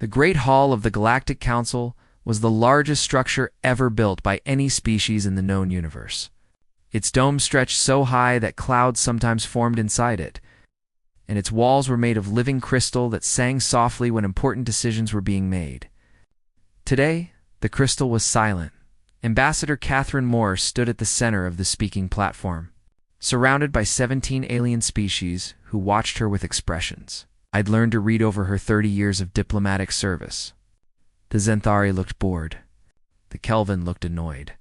The Great Hall of the Galactic Council was the largest structure ever built by any species in the known universe. Its dome stretched so high that clouds sometimes formed inside it, and its walls were made of living crystal that sang softly when important decisions were being made. Today, the crystal was silent. Ambassador Catherine Moore stood at the center of the speaking platform, surrounded by 17 alien species who watched her with expressions. I'd learned to read over her 30 years of diplomatic service. The Xanthari looked bored. The Kelvin looked annoyed.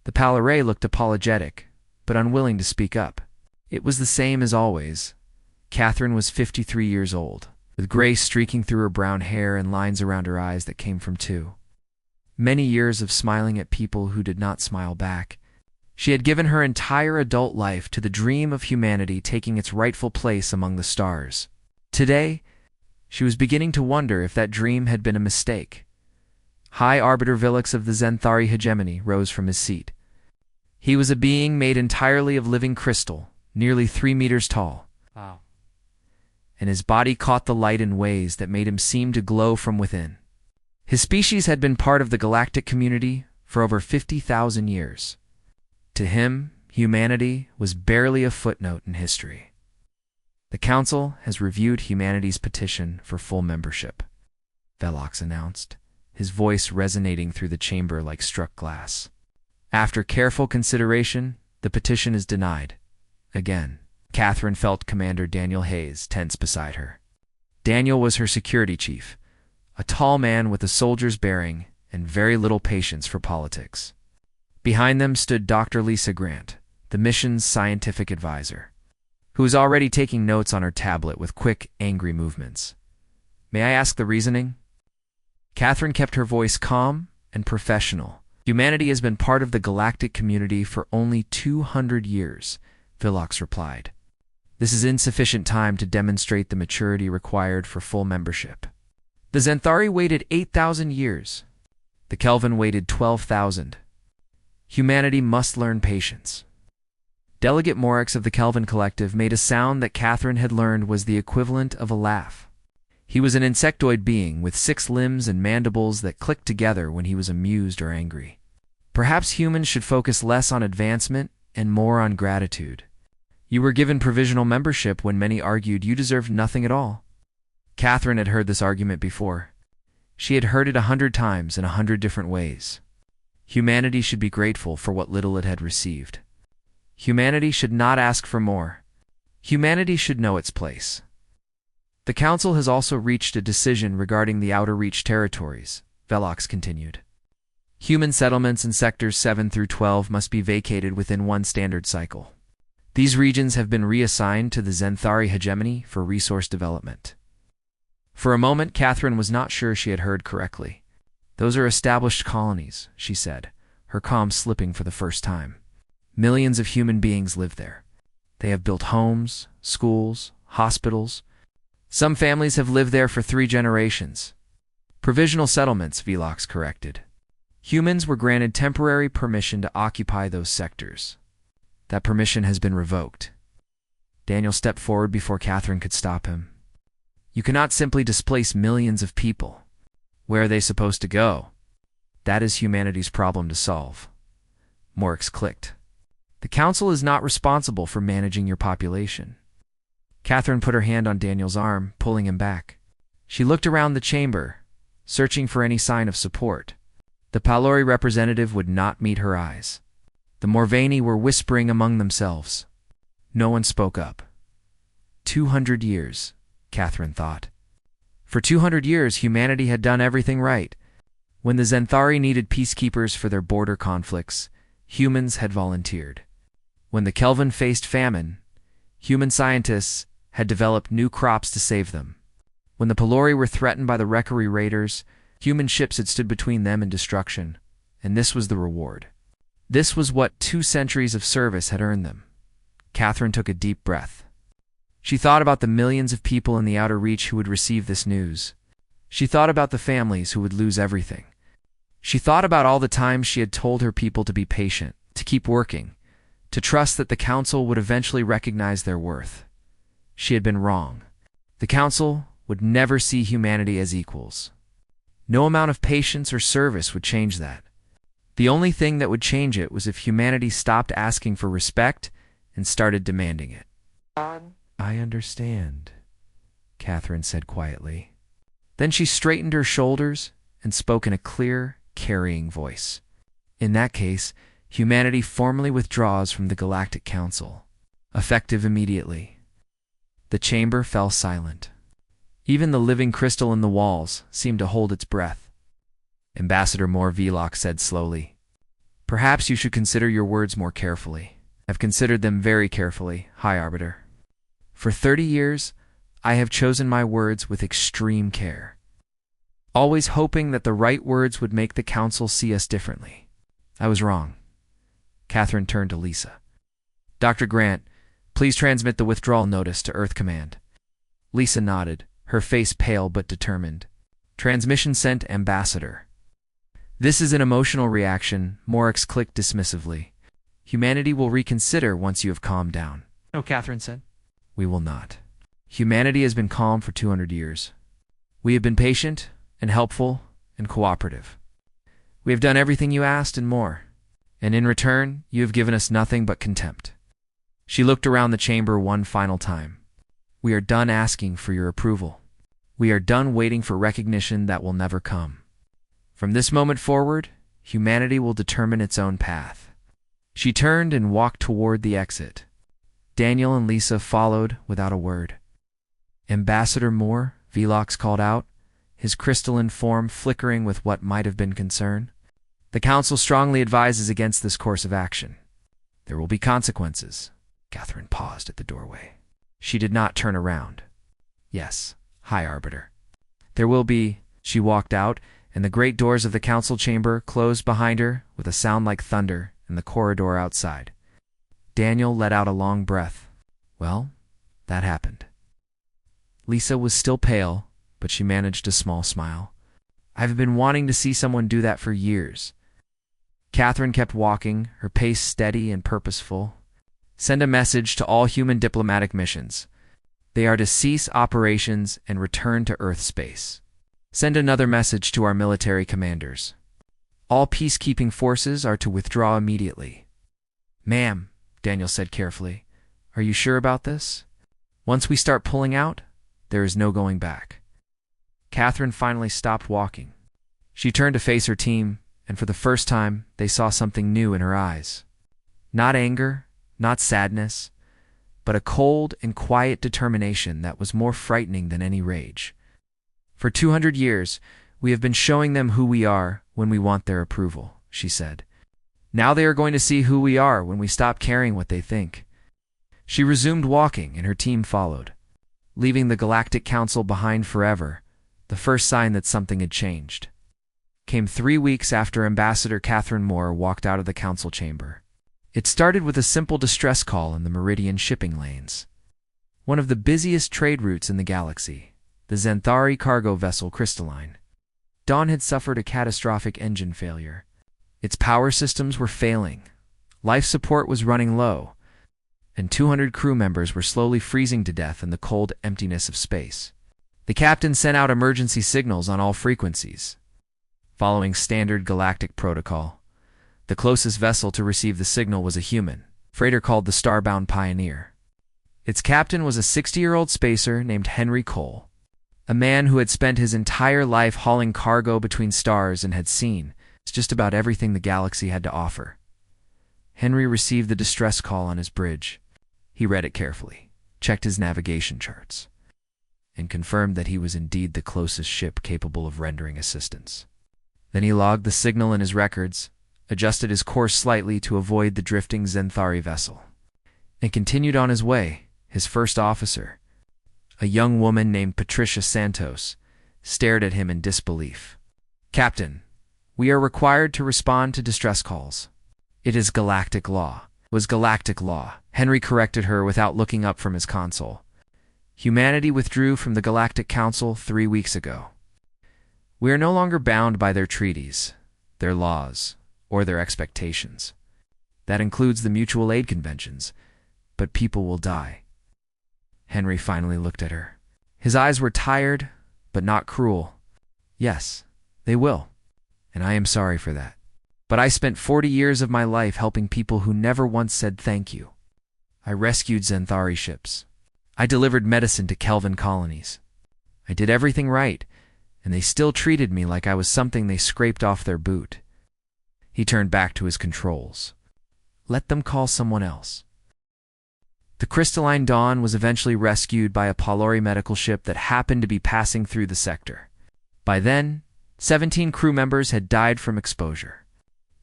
The Palaray looked apologetic, but unwilling to speak up. It was the same as always. Catherine was 53 years old, with gray streaking through her brown hair and lines around her eyes that came from many years of smiling at people who did not smile back. She had given her entire adult life to the dream of humanity taking its rightful place among the stars. Today, she was beginning to wonder if that dream had been a mistake. High Arbiter Vilix of the Xanthari hegemony rose from his seat. He was a being made entirely of living crystal, nearly 3 meters tall. Wow. And his body caught the light in ways that made him seem to glow from within. His species had been part of the galactic community for over 50,000 years. To him, humanity was barely a footnote in history. The Council has reviewed humanity's petition for full membership, Velox announced, his voice resonating through the chamber like struck glass. After careful consideration, the petition is denied. Again, Catherine felt Commander Daniel Hayes tense beside her. Daniel was her security chief, a tall man with a soldier's bearing and very little patience for politics. Behind them stood Dr. Lisa Grant, the mission's scientific advisor, who was already taking notes on her tablet with quick, angry movements. May I ask the reasoning? Catherine kept her voice calm and professional. Humanity has been part of the galactic community for only 200 years, Velox replied. This is insufficient time to demonstrate the maturity required for full membership. The Xanthari waited 8,000 years. The Kelvin waited 12,000. Humanity must learn patience. Delegate Morix of the Kelvin Collective made a sound that Catherine had learned was the equivalent of a laugh. He was an insectoid being with 6 limbs and mandibles that clicked together when he was amused or angry. Perhaps humans should focus less on advancement and more on gratitude. You were given provisional membership when many argued you deserved nothing at all. Catherine had heard this argument before. She had heard it 100 times in 100 different ways. Humanity should be grateful for what little it had received. Humanity should not ask for more. Humanity should know its place. The Council has also reached a decision regarding the Outer Reach territories, Velox continued. Human settlements in Sectors 7 through 12 must be vacated within 1 standard cycle. These regions have been reassigned to the Xanthari hegemony for resource development. For a moment, Catherine was not sure she had heard correctly. Those are established colonies, she said, her calm slipping for the first time. Millions of human beings live there. They have built homes, schools, hospitals. Some families have lived there for 3 generations. Provisional settlements, Velox corrected. Humans were granted temporary permission to occupy those sectors. That permission has been revoked. Daniel stepped forward before Catherine could stop him. You cannot simply displace millions of people. Where are they supposed to go? That is humanity's problem to solve. Morix clicked. The Council is not responsible for managing your population. Catherine put her hand on Daniel's arm, pulling him back. She looked around the chamber, searching for any sign of support. The Palori representative would not meet her eyes. The Morvani were whispering among themselves. No one spoke up. 200 years, Catherine thought. For 200 years, humanity had done everything right. When the Xanthari needed peacekeepers for their border conflicts, humans had volunteered. When the Kelvin faced famine, human scientists had developed new crops to save them. When the Pelori were threatened by the Rekkari raiders, human ships had stood between them and destruction, and this was the reward. This was what 2 centuries of service had earned them. Catherine took a deep breath. She thought about the millions of people in the Outer Reach who would receive this news. She thought about the families who would lose everything. She thought about all the times she had told her people to be patient, to keep working, to trust that the Council would eventually recognize their worth. She had been wrong. The Council would never see humanity as equals. No amount of patience or service would change that. The only thing that would change it was if humanity stopped asking for respect and started demanding it. I understand, Catherine said quietly. Then she straightened her shoulders and spoke in a clear, carrying voice. In that case, humanity formally withdraws from the Galactic Council, effective immediately. The chamber fell silent. Even the living crystal in the walls seemed to hold its breath. Ambassador Moore Vlock said slowly, "Perhaps you should consider your words more carefully." "I've considered them very carefully, High Arbiter. For 30 years, I have chosen my words with extreme care, always hoping that the right words would make the Council see us differently. I was wrong." Catherine turned to Lisa. "Dr. Grant, please transmit the withdrawal notice to Earth Command." Lisa nodded, her face pale but determined. "Transmission sent, Ambassador." "This is an emotional reaction," Morix clicked dismissively. "Humanity will reconsider once you have calmed down." "No," Catherine said. "We will not. Humanity has been calm for 200 years. We have been patient and helpful and cooperative. We have done everything you asked and more. And in return, you have given us nothing but contempt." She looked around the chamber one final time. "We are done asking for your approval. We are done waiting for recognition that will never come. From this moment forward, humanity will determine its own path." She turned and walked toward the exit. Daniel and Lisa followed without a word. "Ambassador Moore," Vlock called out, his crystalline form flickering with what might have been concern. "The Council strongly advises against this course of action. There will be consequences." Catherine paused at the doorway. She did not turn around. "Yes, High Arbiter. There will be." She walked out, and the great doors of the Council chamber closed behind her with a sound like thunder in the corridor outside. Daniel let out a long breath. Well, that happened. Lisa was still pale, but she managed a small smile. "I've been wanting to see someone do that for years." Catherine kept walking, her pace steady and purposeful. "Send a message to all human diplomatic missions. They are to cease operations and return to Earth space. Send another message to our military commanders. All peacekeeping forces are to withdraw immediately." "Ma'am," Daniel said carefully, "are you sure about this? Once we start pulling out, there is no going back." Catherine finally stopped walking. She turned to face her team, and for the first time, they saw something new in her eyes. Not anger, not sadness, but a cold and quiet determination that was more frightening than any rage. "For 200 years, we have been showing them who we are when we want their approval," she said. "Now they are going to see who we are when we stop caring what they think." She resumed walking, and her team followed, leaving the Galactic Council behind forever. The first sign that something had changed came 3 weeks after Ambassador Catherine Moore walked out of the Council chamber. It started with a simple distress call in the Meridian shipping lanes, one of the busiest trade routes in the galaxy, the Xanthari cargo vessel Crystalline. Dawn had suffered a catastrophic engine failure. Its power systems were failing, life support was running low, and 200 crew members were slowly freezing to death in the cold emptiness of space. The captain sent out emergency signals on all frequencies. Following standard galactic protocol, the closest vessel to receive the signal was a human freighter called the Starbound Pioneer. Its captain was a 60-year-old spacer named Henry Cole, a man who had spent his entire life hauling cargo between stars and had seen just about everything the galaxy had to offer. Henry received the distress call on his bridge. He read it carefully, checked his navigation charts, and confirmed that he was indeed the closest ship capable of rendering assistance. Then he logged the signal in his records, adjusted his course slightly to avoid the drifting Xanthari vessel, and continued on his way. His first officer, a young woman named Patricia Santos, stared at him in disbelief. "Captain, we are required to respond to distress calls. It is galactic law." "Was galactic law," Henry corrected her without looking up from his console. "Humanity withdrew from the Galactic Council 3 weeks ago. We are no longer bound by their treaties, their laws, or their expectations. That includes the mutual aid conventions, but people will die." Henry finally looked at her. His eyes were tired, but not cruel. "Yes, They will, and I am sorry for that. But I spent 40 years of my life helping people who never once said thank you. I rescued Xanthari ships. I delivered medicine to Kelvin colonies. I did everything right, and they still treated me like I was something they scraped off their boot. He turned back to his controls. Let them call someone else. The Crystalline Dawn was eventually rescued by a Polari medical ship that happened to be passing through the sector. By then, 17 crew members had died from exposure.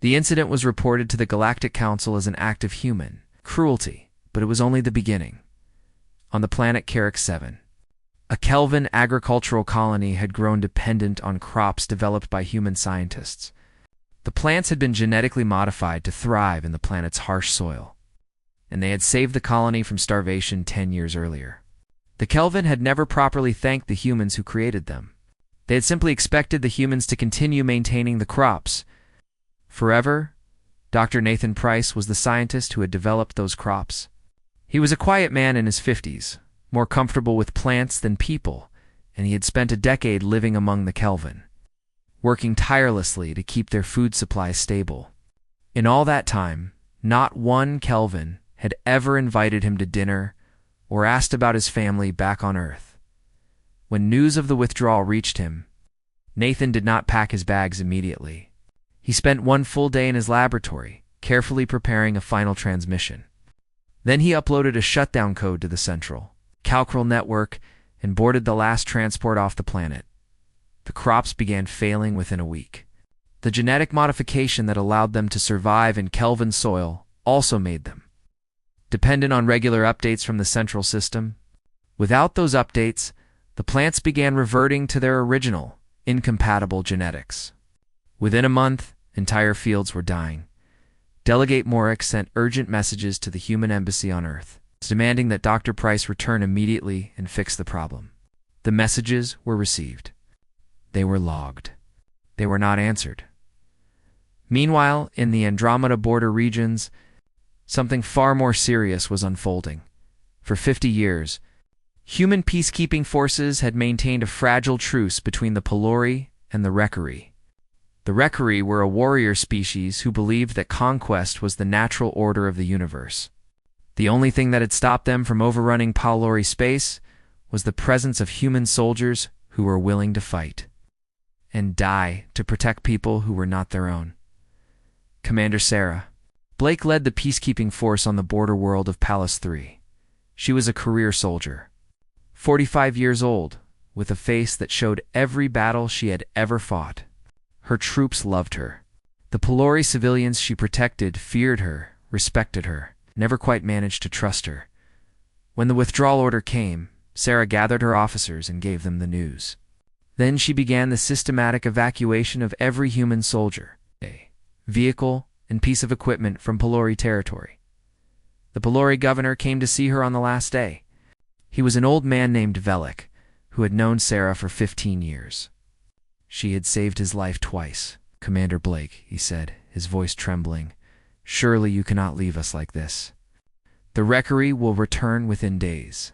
The incident was reported to the Galactic Council as an act of human cruelty, but it was only the beginning. On the planet Carrick 7, a Kelvin agricultural colony had grown dependent on crops developed by human scientists. The plants had been genetically modified to thrive in the planet's harsh soil, and they had saved the colony from starvation 10 years earlier. The Kelvin had never properly thanked the humans who created them. They had simply expected the humans to continue maintaining the crops. Forever, Dr. Nathan Price was the scientist who had developed those crops. He was a quiet man in his 50s, more comfortable with plants than people, and he had spent a decade living among the Kelvin, working tirelessly to keep their food supply stable. In all that time, not one Kelvin had ever invited him to dinner or asked about his family back on Earth. When news of the withdrawal reached him, Nathan did not pack his bags immediately. He spent one full day in his laboratory, carefully preparing a final transmission. Then he uploaded a shutdown code to the central Calcral network and boarded the last transport off the planet. The crops began failing within a week. The genetic modification that allowed them to survive in Kelvin soil also made them dependent on regular updates from the central system. Without those updates, the plants began reverting to their original, incompatible genetics. Within a month, entire fields were dying. Delegate Morik sent urgent messages to the human embassy on Earth, demanding that Dr. Price return immediately and fix the problem. The messages were received. They were logged. They were not answered. Meanwhile, in the Andromeda border regions, something far more serious was unfolding. For 50 years, human peacekeeping forces had maintained a fragile truce between the Polari and the Rekari. The Rekari were a warrior species who believed that conquest was the natural order of the universe. The only thing that had stopped them from overrunning Polari space was the presence of human soldiers who were willing to fight and die to protect people who were not their own. Commander Sarah Blake led the peacekeeping force on the border world of Pallas 3. She was a career soldier, 45 years old, with a face that showed every battle she had ever fought. Her troops loved her. The Polari civilians she protected feared her, respected her, never quite managed to trust her. When the withdrawal order came, Sarah gathered her officers and gave them the news. Then she began the systematic evacuation of every human soldier, vehicle, and piece of equipment from Polari territory. The Polari governor came to see her on the last day. He was an old man named Velik, who had known Sarah for 15 years. She had saved his life twice. Commander Blake, he said, his voice trembling. Surely you cannot leave us like this. The Rekari will return within days.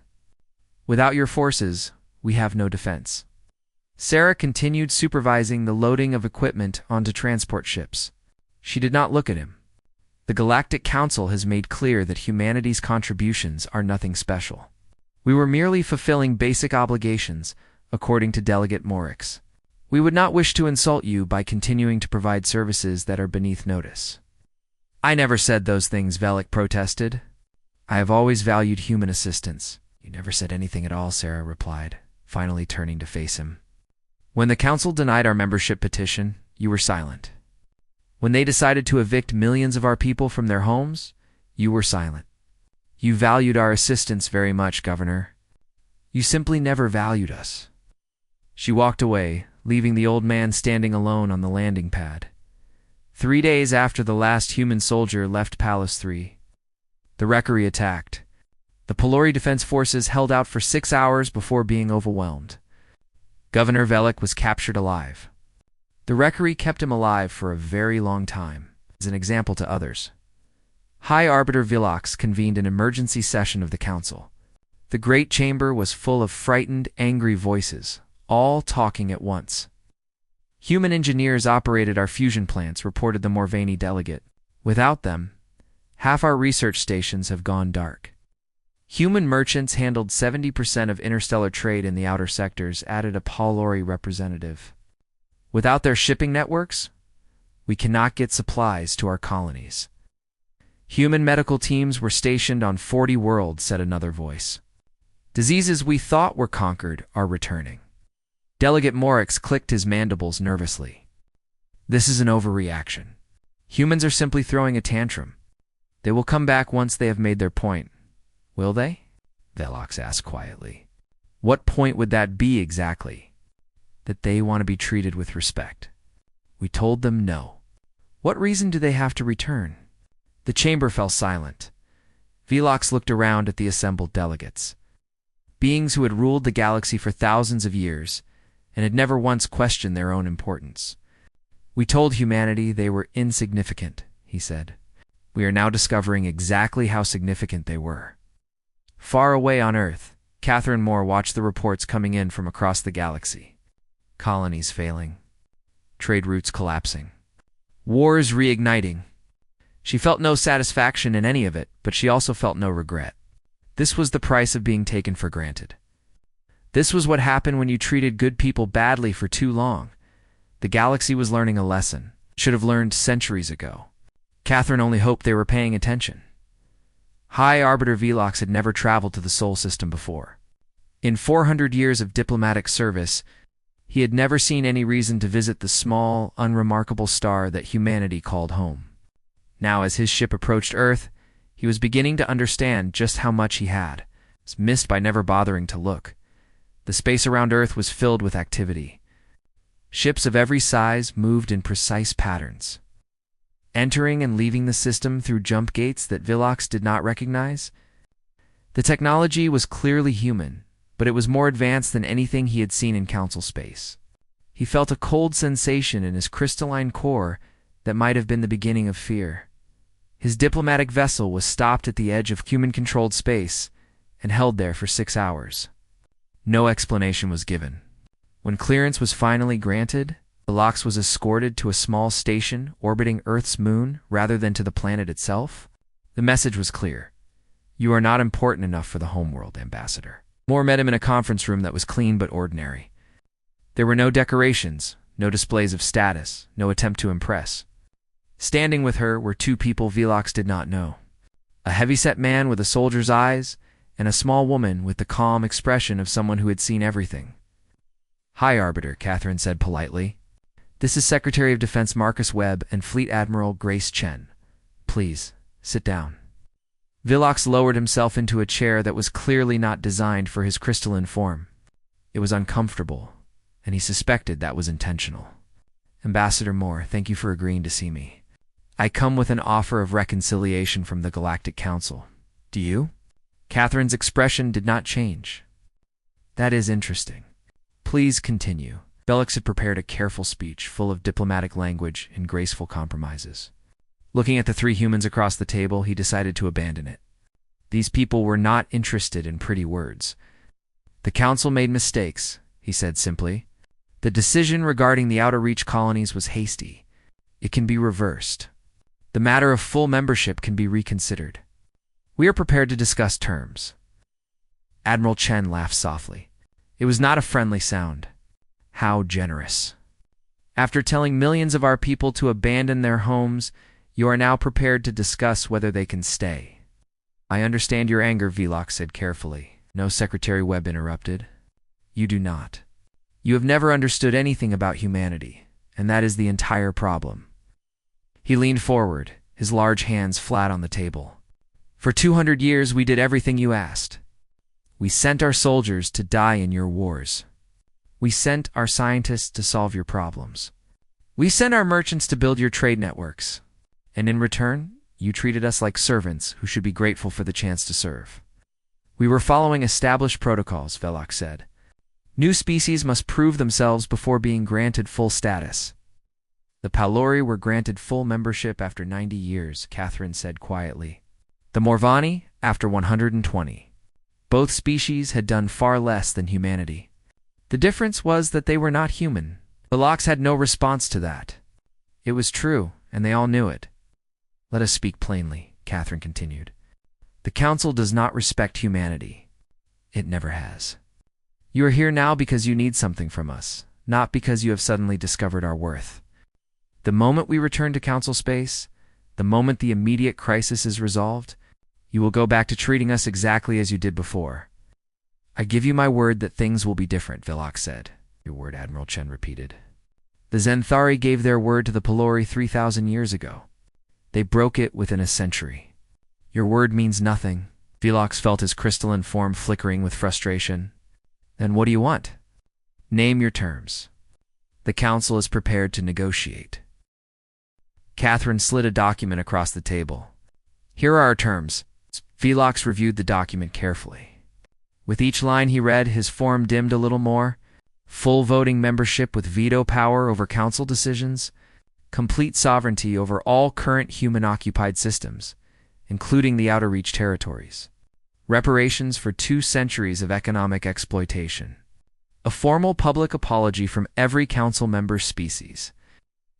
Without your forces, we have no defense. Sarah continued supervising the loading of equipment onto transport ships. She did not look at him. The Galactic Council has made clear that humanity's contributions are nothing special. We were merely fulfilling basic obligations, according to Delegate Morix. We would not wish to insult you by continuing to provide services that are beneath notice. I never said those things, Velik protested. I have always valued human assistance. You never said anything at all, Sarah replied, finally turning to face him. When the council denied our membership petition, you were silent. When they decided to evict millions of our people from their homes, you were silent. You valued our assistance very much, Governor. You simply never valued us. She walked away, leaving the old man standing alone on the landing pad. 3 days after the last human soldier left Pallas 3, the Rekari attacked. The Polari Defense Forces held out for 6 hours before being overwhelmed. Governor Velik was captured alive. The Rekari kept him alive for a very long time, as an example to others. High Arbiter Vilox convened an emergency session of the council. The great chamber was full of frightened, angry voices, all talking at once. Human engineers operated our fusion plants, reported the Morvani delegate. Without them, half our research stations have gone dark. Human merchants handled 70% of interstellar trade in the outer sectors, added a Palori representative. Without their shipping networks, we cannot get supplies to our colonies. Human medical teams were stationed on 40 worlds, said another voice. Diseases we thought were conquered are returning. Delegate Morix clicked his mandibles nervously. This is an overreaction. Humans are simply throwing a tantrum. They will come back once they have made their point. Will they? Velox asked quietly. What point would that be exactly? That they want to be treated with respect. We told them no. What reason do they have to return? The chamber fell silent. Velox looked around at the assembled delegates. Beings who had ruled the galaxy for thousands of years and had never once questioned their own importance. We told humanity they were insignificant, he said. We are now discovering exactly how significant they were. Far away on Earth, Catherine Moore watched the reports coming in from across the galaxy. Colonies failing. Trade routes collapsing. Wars reigniting. She felt no satisfaction in any of it, but she also felt no regret. This was the price of being taken for granted. This was what happened when you treated good people badly for too long. The galaxy was learning a lesson. Should have learned centuries ago. Catherine only hoped they were paying attention. High Arbiter Velox had never traveled to the Sol system before. In 400 years of diplomatic service, he had never seen any reason to visit the small, unremarkable star that humanity called home. Now, as his ship approached Earth, he was beginning to understand just how much he had. Was missed by never bothering to look. The space around Earth was filled with activity. Ships of every size moved in precise patterns. Entering and leaving the system through jump gates that Velox did not recognize. The technology was clearly human, but it was more advanced than anything he had seen in Council space. He felt a cold sensation in his crystalline core that might have been the beginning of fear. His diplomatic vessel was stopped at the edge of human-controlled space and held there for 6 hours. No explanation was given. When clearance was finally granted, Velox was escorted to a small station orbiting Earth's moon rather than to the planet itself. The message was clear. You are not important enough for the homeworld, Ambassador. Moore met him in a conference room that was clean but ordinary. There were no decorations, no displays of status, no attempt to impress. Standing with her were two people Velox did not know. A heavyset man with a soldier's eyes, and a small woman with the calm expression of someone who had seen everything. Hi, Arbiter, Catherine said politely. This is Secretary of Defense Marcus Webb and Fleet Admiral Grace Chen. Please, sit down. Velox lowered himself into a chair that was clearly not designed for his crystalline form. It was uncomfortable, and he suspected that was intentional. Ambassador Moore, thank you for agreeing to see me. I come with an offer of reconciliation from the Galactic Council. Do you? Catherine's expression did not change. That is interesting. Please continue. Velox had prepared a careful speech full of diplomatic language and graceful compromises. Looking at the three humans across the table, he decided to abandon it. These people were not interested in pretty words. The Council made mistakes, he said simply. The decision regarding the Outer Reach colonies was hasty. It can be reversed. The matter of full membership can be reconsidered. We are prepared to discuss terms. Admiral Chen laughed softly. It was not a friendly sound. How generous. After telling millions of our people to abandon their homes, you are now prepared to discuss whether they can stay. I understand your anger, Velox said carefully. No, Secretary Webb interrupted. You do not. You have never understood anything about humanity, and that is the entire problem. He leaned forward, his large hands flat on the table. For 200 years we did everything you asked. We sent our soldiers to die in your wars. We sent our scientists to solve your problems. We sent our merchants to build your trade networks. And in return, you treated us like servants who should be grateful for the chance to serve. We were following established protocols, Velox said. New species must prove themselves before being granted full status. The Palori were granted full membership after 90 years, Catherine said quietly. The Morvani, after 120. Both species had done far less than humanity. The difference was that they were not human. The Locks had no response to that. It was true, and they all knew it. Let us speak plainly, Catherine continued. The Council does not respect humanity. It never has. You are here now because you need something from us, not because you have suddenly discovered our worth. The moment we return to Council space, the moment the immediate crisis is resolved, you will go back to treating us exactly as you did before. I give you my word that things will be different, Villox said. Your word, Admiral Chen repeated. The Zenthari gave their word to the Pelori 3,000 years ago. They broke it within a century. Your word means nothing. Villox felt his crystalline form flickering with frustration. Then what do you want? Name your terms. The Council is prepared to negotiate. Catherine slid a document across the table. Here are our terms. Villox reviewed the document carefully. With each line he read, his form dimmed a little more. Full voting membership with veto power over Council decisions. Complete sovereignty over all current human-occupied systems, including the Outer Reach territories. Reparations for 2 centuries of economic exploitation. A formal public apology from every Council member species.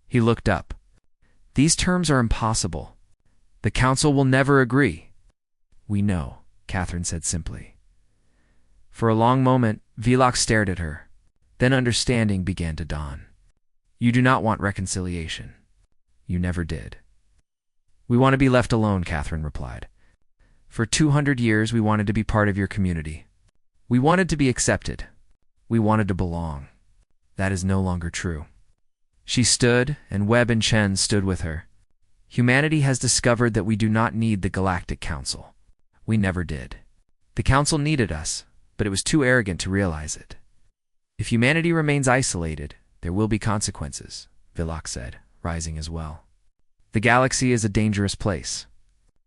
He looked up. These terms are impossible. The Council will never agree. We know, Catherine said simply. For a long moment, Villox stared at her. Then understanding began to dawn. You do not want reconciliation. You never did. We want to be left alone, Catherine replied. For 200 years, we wanted to be part of your community. We wanted to be accepted. We wanted to belong. That is no longer true. She stood, and Webb and Chen stood with her. Humanity has discovered that we do not need the Galactic Council. We never did. The Council needed us, but it was too arrogant to realize it. If humanity remains isolated, there will be consequences, Villox said, rising as well. The galaxy is a dangerous place.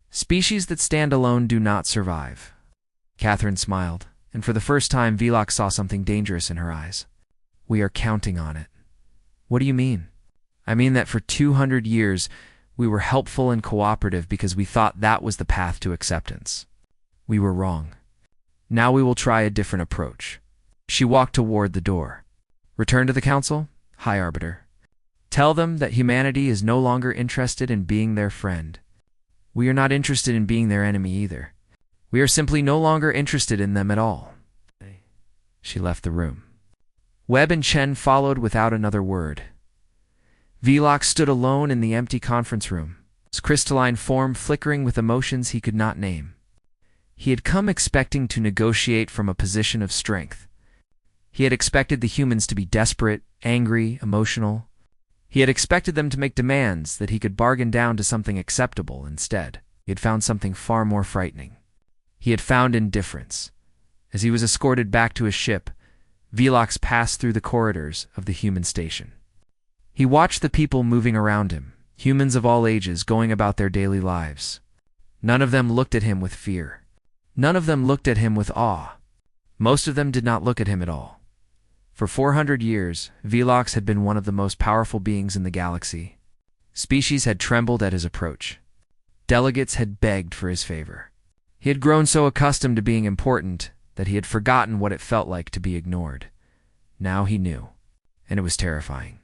Species that stand alone do not survive. Catherine smiled, and for the first time Villox saw something dangerous in her eyes. We are counting on it. What do you mean? I mean that for 200 years we were helpful and cooperative because we thought that was the path to acceptance. We were wrong. Now we will try a different approach. She walked toward the door. Return to the Council, High Arbiter. Tell them that humanity is no longer interested in being their friend. We are not interested in being their enemy either. We are simply no longer interested in them at all. She left the room. Webb and Chen followed without another word. Villox stood alone in the empty conference room, his crystalline form flickering with emotions he could not name. He had come expecting to negotiate from a position of strength. He had expected the humans to be desperate, angry, emotional. He had expected them to make demands that he could bargain down to something acceptable instead. He had found something far more frightening. He had found indifference. As he was escorted back to his ship, Villox passed through the corridors of the human station. He watched the people moving around him, humans of all ages going about their daily lives. None of them looked at him with fear. None of them looked at him with awe. Most of them did not look at him at all. For 400 years, Villox had been one of the most powerful beings in the galaxy. Species had trembled at his approach. Delegates had begged for his favor. He had grown so accustomed to being important that he had forgotten what it felt like to be ignored. Now he knew, and it was terrifying.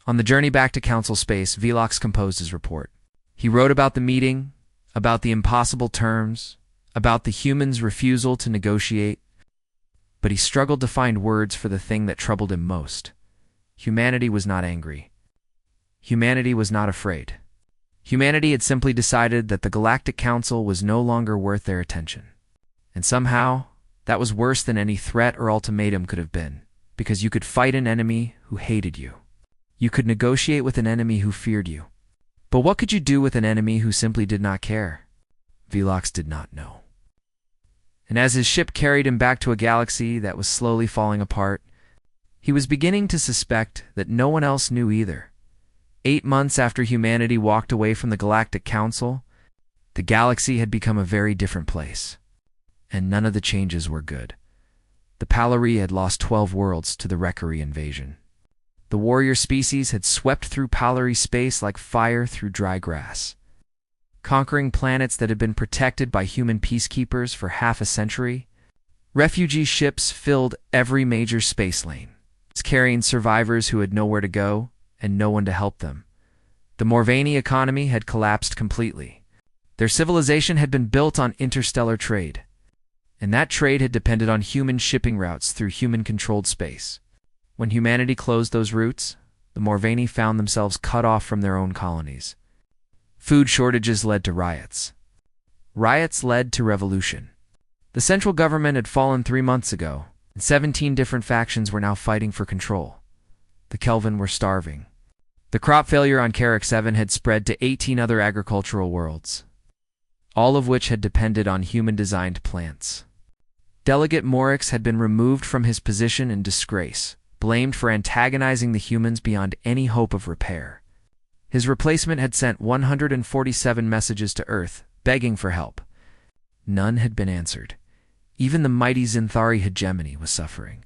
On the journey back to Council space, Villox composed his report. He wrote about the meeting, about the impossible terms, about the humans' refusal to negotiate, but he struggled to find words for the thing that troubled him most. Humanity was not angry. Humanity was not afraid. Humanity had simply decided that the Galactic Council was no longer worth their attention. And somehow, that was worse than any threat or ultimatum could have been, because you could fight an enemy who hated you. You could negotiate with an enemy who feared you. But what could you do with an enemy who simply did not care? Villox did not know. And as his ship carried him back to a galaxy that was slowly falling apart, he was beginning to suspect that no one else knew either. 8 months after humanity walked away from the Galactic Council, the galaxy had become a very different place. And none of the changes were good. The Pelori had lost 12 worlds to the Rekkari invasion. The warrior species had swept through Pelori space like fire through dry grass. Conquering planets that had been protected by human peacekeepers for half a century, refugee ships filled every major space lane. carrying survivors who had nowhere to go and no one to help them. The Morvani economy had collapsed completely. Their civilization had been built on interstellar trade, and that trade had depended on human shipping routes through human-controlled space. When humanity closed those routes, the Morvani found themselves cut off from their own colonies. Food shortages led to riots. Riots led to revolution. The central government had fallen 3 months ago, and 17 different factions were now fighting for control. The Kelvin were starving. The crop failure on Carrick 7 had spread to 18 other agricultural worlds, all of which had depended on human-designed plants. Delegate Morix had been removed from his position in disgrace, blamed for antagonizing the humans beyond any hope of repair. His replacement had sent 147 messages to Earth, begging for help. None had been answered. Even the mighty Zinthari hegemony was suffering.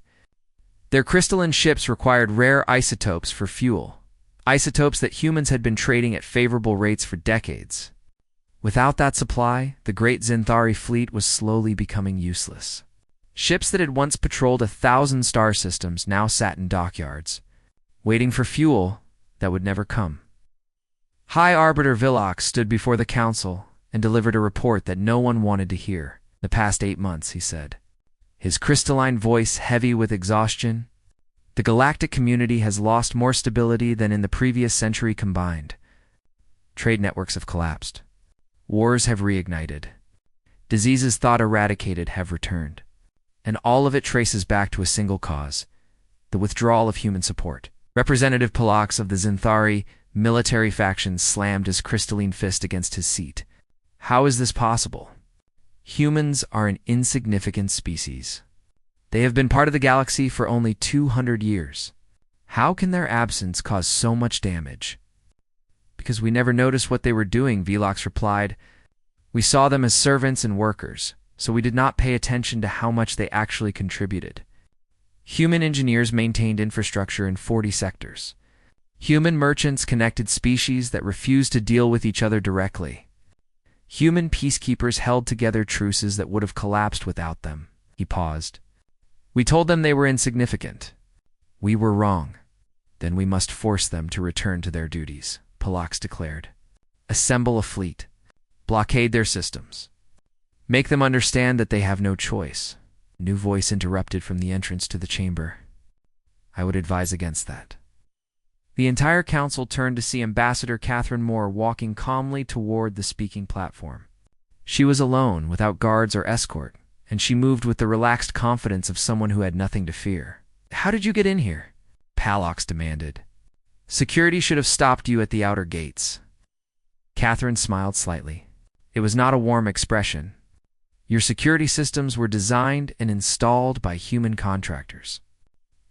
Their crystalline ships required rare isotopes for fuel, isotopes that humans had been trading at favorable rates for decades. Without that supply, the great Zinthari fleet was slowly becoming useless. Ships that had once patrolled 1,000 star systems now sat in dockyards, waiting for fuel that would never come. High Arbiter Villox stood before the council and delivered a report that no one wanted to hear. The past 8 months, he said, his crystalline voice heavy with exhaustion. The galactic community has lost more stability than in the previous century combined. Trade networks have collapsed. Wars have reignited. Diseases thought eradicated have returned. And all of it traces back to a single cause: the withdrawal of human support. Representative Palax of the Zinthari military faction slammed his crystalline fist against his seat. How is this possible? Humans are an insignificant species. They have been part of the galaxy for only 200 years. How can their absence cause so much damage? Because we never noticed what they were doing, Velox replied. We saw them as servants and workers, so we did not pay attention to how much they actually contributed. Human engineers maintained infrastructure in 40 sectors. Human merchants connected species that refused to deal with each other directly. Human peacekeepers held together truces that would have collapsed without them. He paused. We told them they were insignificant. We were wrong. Then we must force them to return to their duties, Palax declared. Assemble a fleet. Blockade their systems. Make them understand that they have no choice. A new voice interrupted from the entrance to the chamber. I would advise against that. The entire council turned to see Ambassador Catherine Moore walking calmly toward the speaking platform. She was alone, without guards or escort, and she moved with the relaxed confidence of someone who had nothing to fear. How did you get in here? Palox demanded. Security should have stopped you at the outer gates. Catherine smiled slightly. It was not a warm expression. Your security systems were designed and installed by human contractors.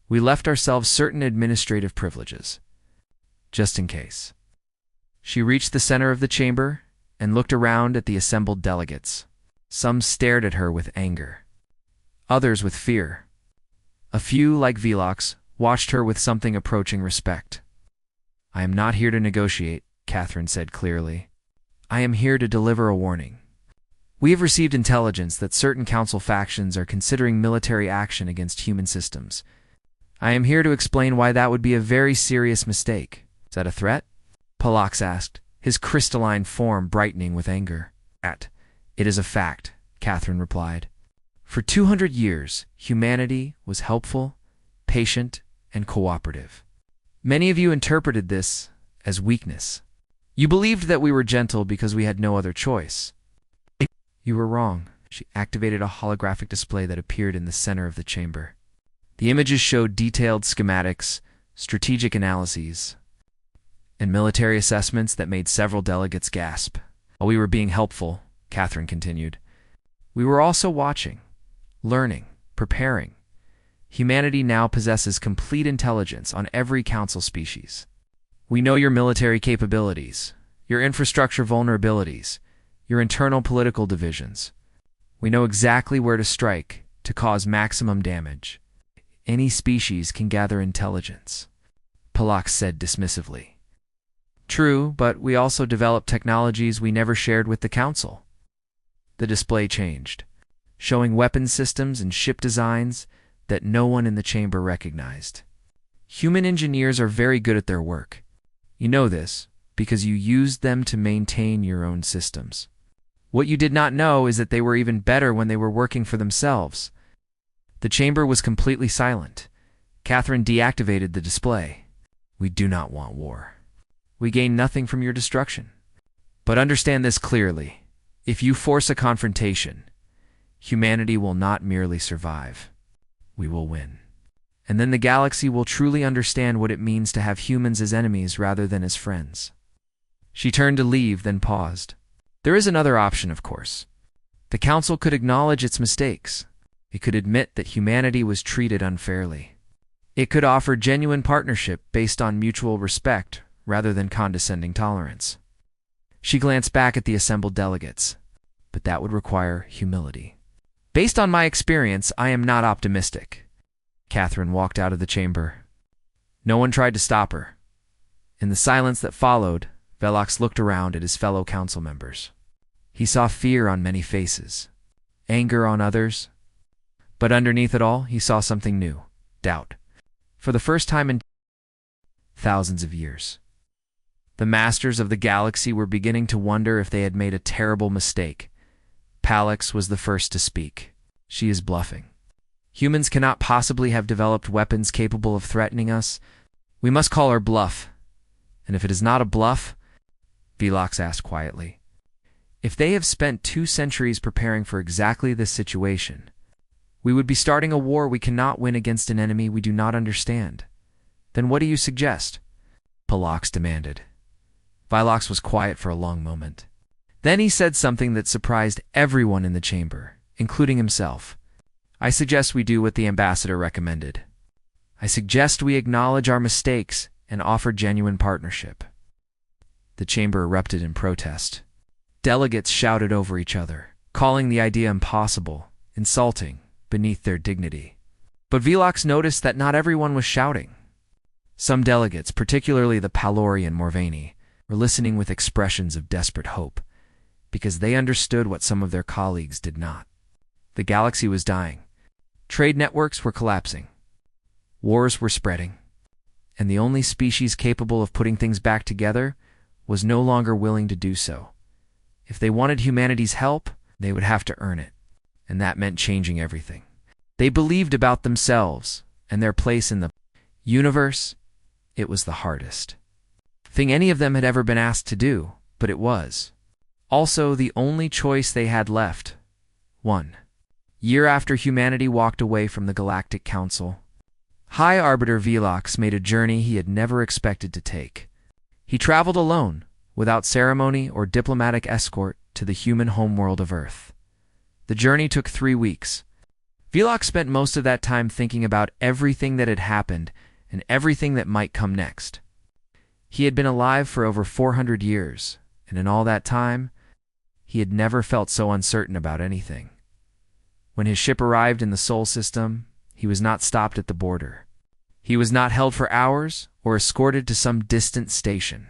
We left ourselves certain administrative privileges, just in case. She reached the center of the chamber and looked around at the assembled delegates. Some stared at her with anger, others with fear. A few, like Velox, watched her with something approaching respect. I am not here to negotiate, Catherine said clearly. I am here to deliver a warning. We have received intelligence that certain council factions are considering military action against human systems. I am here to explain why that would be a very serious mistake. Is that a threat? Palax asked, his crystalline form brightening with anger. It is a fact, Catherine replied. For 200 years, humanity was helpful, patient, and cooperative. Many of you interpreted this as weakness. You believed that we were gentle because we had no other choice. You were wrong. She activated a holographic display that appeared in the center of the chamber. The images showed detailed schematics, strategic analyses, and military assessments that made several delegates gasp. While we were being helpful, Catherine continued, we were also watching, learning, preparing. Humanity now possesses complete intelligence on every council species. We know your military capabilities, your infrastructure vulnerabilities, your internal political divisions. We know exactly where to strike to cause maximum damage. Any species can gather intelligence, Palax said dismissively. True, but we also developed technologies we never shared with the Council. The display changed, showing weapon systems and ship designs that no one in the chamber recognized. Human engineers are very good at their work. You know this because you used them to maintain your own systems. What you did not know is that they were even better when they were working for themselves. The chamber was completely silent. Catherine deactivated the display. We do not want war. We gain nothing from your destruction. But understand this clearly. If you force a confrontation, humanity will not merely survive. We will win. And then the galaxy will truly understand what it means to have humans as enemies rather than as friends. She turned to leave, then paused. There is another option, of course. The Council could acknowledge its mistakes. It could admit that humanity was treated unfairly. It could offer genuine partnership based on mutual respect rather than condescending tolerance. She glanced back at the assembled delegates, but that would require humility. Based on my experience, I am not optimistic. Catherine walked out of the chamber. No one tried to stop her. In the silence that followed, Velox looked around at his fellow council members. He saw fear on many faces, anger on others, but underneath it all, he saw something new: doubt. For the first time in thousands of years, the masters of the galaxy were beginning to wonder if they had made a terrible mistake. Palix was the first to speak. She is bluffing. Humans cannot possibly have developed weapons capable of threatening us. We must call her bluff. And if it is not a bluff, Velox asked quietly, if they have spent 2 centuries preparing for exactly this situation, we would be starting a war we cannot win against an enemy we do not understand. Then what do you suggest? Palix demanded. Velox was quiet for a long moment. Then he said something that surprised everyone in the chamber, including himself. I suggest we do what the ambassador recommended. I suggest we acknowledge our mistakes and offer genuine partnership. The chamber erupted in protest. Delegates shouted over each other, calling the idea impossible, insulting, beneath their dignity. But Velox noticed that not everyone was shouting. Some delegates, particularly the Palori and Morvani, were listening with expressions of desperate hope, because they understood what some of their colleagues did not. The galaxy was dying. Trade networks were collapsing. Wars were spreading. And the only species capable of putting things back together was no longer willing to do so. If they wanted humanity's help, they would have to earn it. And that meant changing everything. They believed about themselves and their place in the universe. It was the hardest thing any of them had ever been asked to do, but it was also the only choice they had left. 1 year after humanity walked away from the Galactic Council, High Arbiter Velox made a journey he had never expected to take. He traveled alone, without ceremony or diplomatic escort, to the human homeworld of Earth. The journey took 3 weeks. Velox spent most of that time thinking about everything that had happened and everything that might come next. He had been alive for over 400 years, and in all that time, he had never felt so uncertain about anything. When his ship arrived in the Sol system, he was not stopped at the border. He was not held for hours or escorted to some distant station.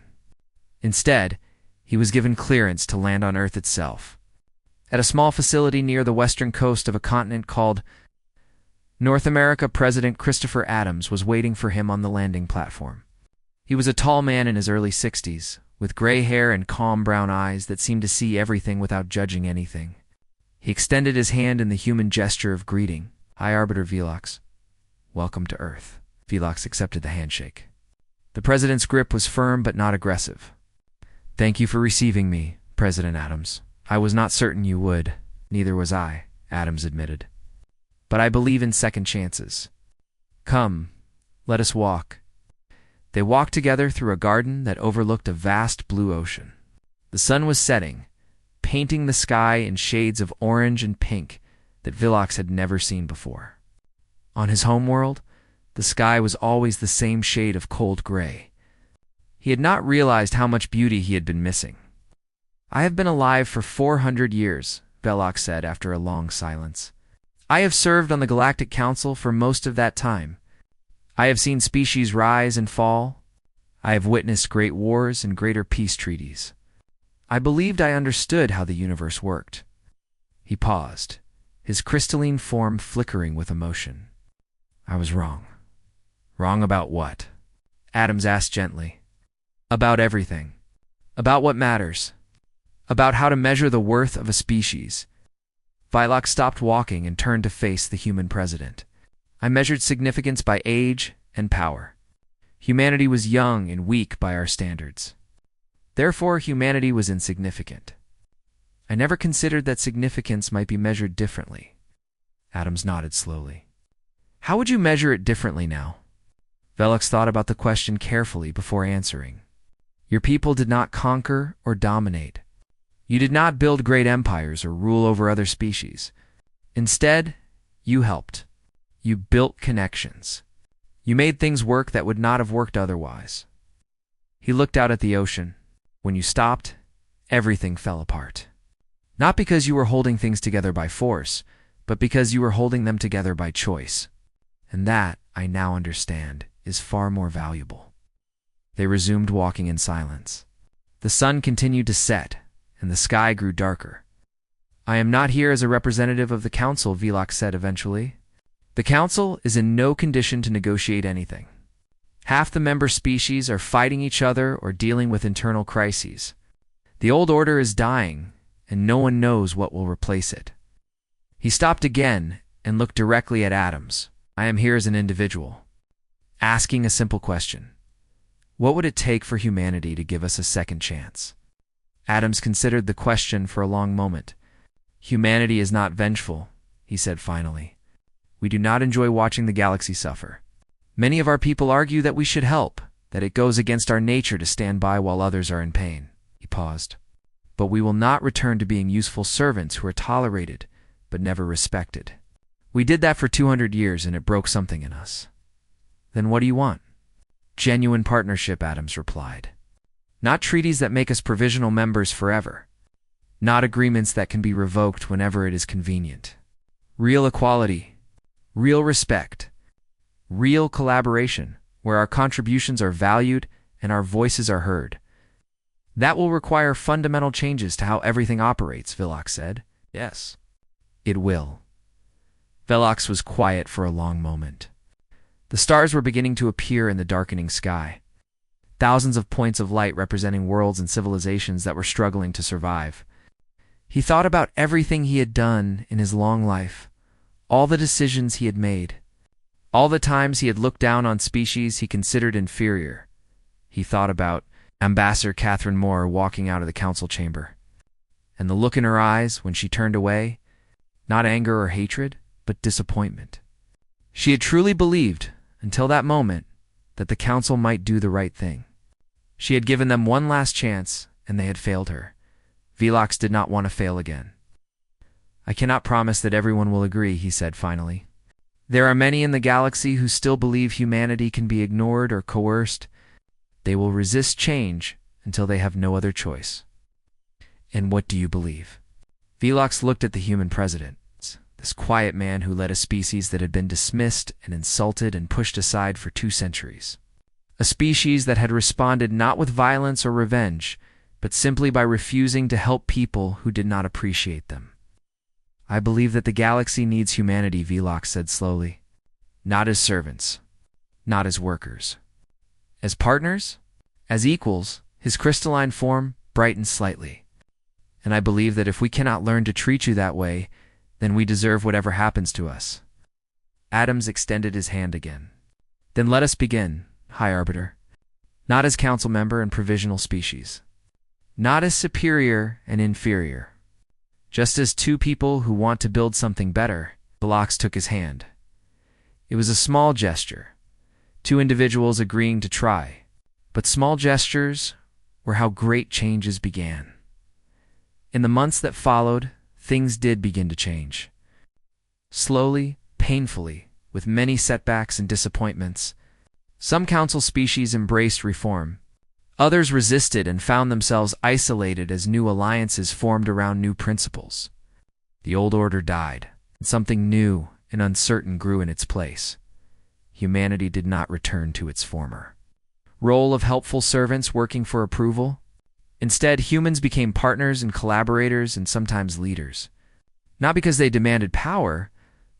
Instead, he was given clearance to land on Earth itself, at a small facility near the western coast of a continent called North America. President Christopher Adams was waiting for him on the landing platform. He was a tall man in his early 60s, with gray hair and calm brown eyes that seemed to see everything without judging anything. He extended his hand in the human gesture of greeting. High Arbiter Velox. Welcome to Earth. Velox accepted the handshake. The president's grip was firm but not aggressive. Thank you for receiving me, President Adams. I was not certain you would. Neither was I, Adams admitted. But I believe in second chances. Come, let us walk. They walked together through a garden that overlooked a vast blue ocean. The sun was setting, painting the sky in shades of orange and pink that Velox had never seen before. On his homeworld, the sky was always the same shade of cold gray. He had not realized how much beauty he had been missing. I have been alive for 400 years, Velox said after a long silence. I have served on the Galactic Council for most of that time. I have seen species rise and fall. I have witnessed great wars and greater peace treaties. I believed I understood how the universe worked. He paused, his crystalline form flickering with emotion. I was wrong. Wrong about what? Adams asked gently. About everything. About what matters. About how to measure the worth of a species. Vilox stopped walking and turned to face the human president. I measured significance by age and power. Humanity was young and weak by our standards. Therefore, humanity was insignificant. I never considered that significance might be measured differently. Adams nodded slowly. How would you measure it differently now? Velox thought about the question carefully before answering. Your people did not conquer or dominate. You did not build great empires or rule over other species. Instead, you helped. You built connections. You made things work that would not have worked otherwise. He looked out at the ocean. When you stopped, everything fell apart. Not because you were holding things together by force, but because you were holding them together by choice. And that, I now understand, is far more valuable. They resumed walking in silence. The sun continued to set, and the sky grew darker. I am not here as a representative of the council, Velox said eventually. The council is in no condition to negotiate anything. Half the member species are fighting each other or dealing with internal crises. The old order is dying, and no one knows what will replace it. He stopped again and looked directly at Adams. I am here as an individual, asking a simple question. What would it take for humanity to give us a second chance? Adams considered the question for a long moment. Humanity is not vengeful, he said finally. We do not enjoy watching the galaxy suffer. Many of our people argue that we should help, that it goes against our nature to stand by while others are in pain. He paused. But we will not return to being useful servants who are tolerated, but never respected. We did that for 200 years and it broke something in us. Then what do you want? Genuine partnership, Adams replied. Not treaties that make us provisional members forever. Not agreements that can be revoked whenever it is convenient. Real equality. Real respect. Real collaboration, where our contributions are valued and our voices are heard. That will require fundamental changes to how everything operates, Velox said. Yes, it will. Velox was quiet for a long moment. The stars were beginning to appear in the darkening sky. Thousands of points of light representing worlds and civilizations that were struggling to survive. He thought about everything he had done in his long life, all the decisions he had made, all the times he had looked down on species he considered inferior. He thought about Ambassador Catherine Moore walking out of the council chamber, and the look in her eyes when she turned away, not anger or hatred, but disappointment. She had truly believed, until that moment, that the council might do the right thing. She had given them one last chance, and they had failed her. Velox did not want to fail again. I cannot promise that everyone will agree, he said finally. There are many in the galaxy who still believe humanity can be ignored or coerced. They will resist change until they have no other choice. And what do you believe? Velox looked at the human president, this quiet man who led a species that had been dismissed and insulted and pushed aside for 2 centuries. A species that had responded not with violence or revenge, but simply by refusing to help people who did not appreciate them. I believe that the galaxy needs humanity, Velox said slowly. Not as servants, not as workers. As partners, as equals, his crystalline form brightened slightly. And I believe that if we cannot learn to treat you that way, then we deserve whatever happens to us. Adams extended his hand again. Then let us begin, High Arbiter. Not as council member and provisional species. Not as superior and inferior. Just as 2 people who want to build something better. Velox took his hand. It was a small gesture. 2 individuals agreeing to try. But small gestures were how great changes began. In the months that followed, things did begin to change. Slowly, painfully, with many setbacks and disappointments, some council species embraced reform. Others resisted and found themselves isolated as new alliances formed around new principles. The old order died, and something new and uncertain grew in its place. Humanity did not return to its former role of helpful servants working for approval. Instead, humans became partners and collaborators and sometimes leaders. Not because they demanded power,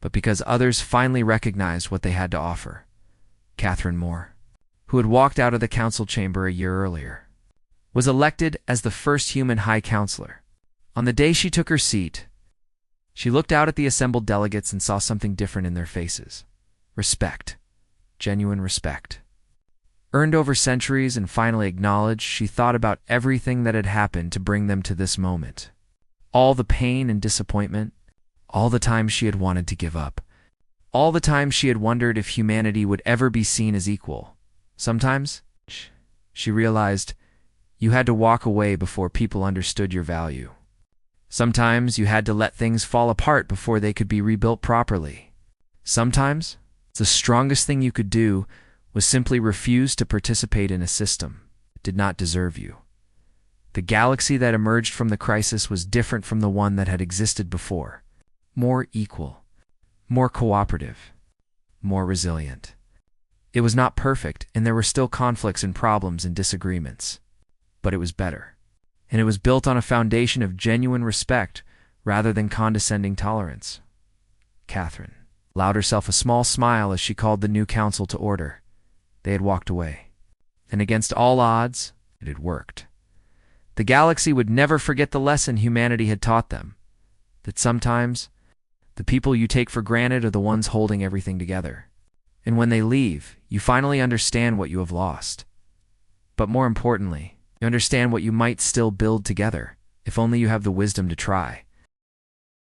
but because others finally recognized what they had to offer. Catherine Moore, who had walked out of the council chamber a year earlier, was elected as the first human high counselor. On the day she took her seat, she looked out at the assembled delegates and saw something different in their faces. Respect. Genuine respect. Earned over centuries and finally acknowledged, she thought about everything that had happened to bring them to this moment. All the pain and disappointment, all the times she had wanted to give up, all the times she had wondered if humanity would ever be seen as equal. Sometimes, she realized, you had to walk away before people understood your value. Sometimes you had to let things fall apart before they could be rebuilt properly. Sometimes, the strongest thing you could do was simply refuse to participate in a system that did not deserve you. The galaxy that emerged from the crisis was different from the one that had existed before. More equal, more cooperative, more resilient. It was not perfect, and there were still conflicts and problems and disagreements. But it was better. And it was built on a foundation of genuine respect rather than condescending tolerance. Catherine allowed herself a small smile as she called the new council to order. They had walked away. And against all odds, it had worked. The galaxy would never forget the lesson humanity had taught them, that sometimes the people you take for granted are the ones holding everything together. And when they leave, you finally understand what you have lost. But more importantly, you understand what you might still build together, if only you have the wisdom to try.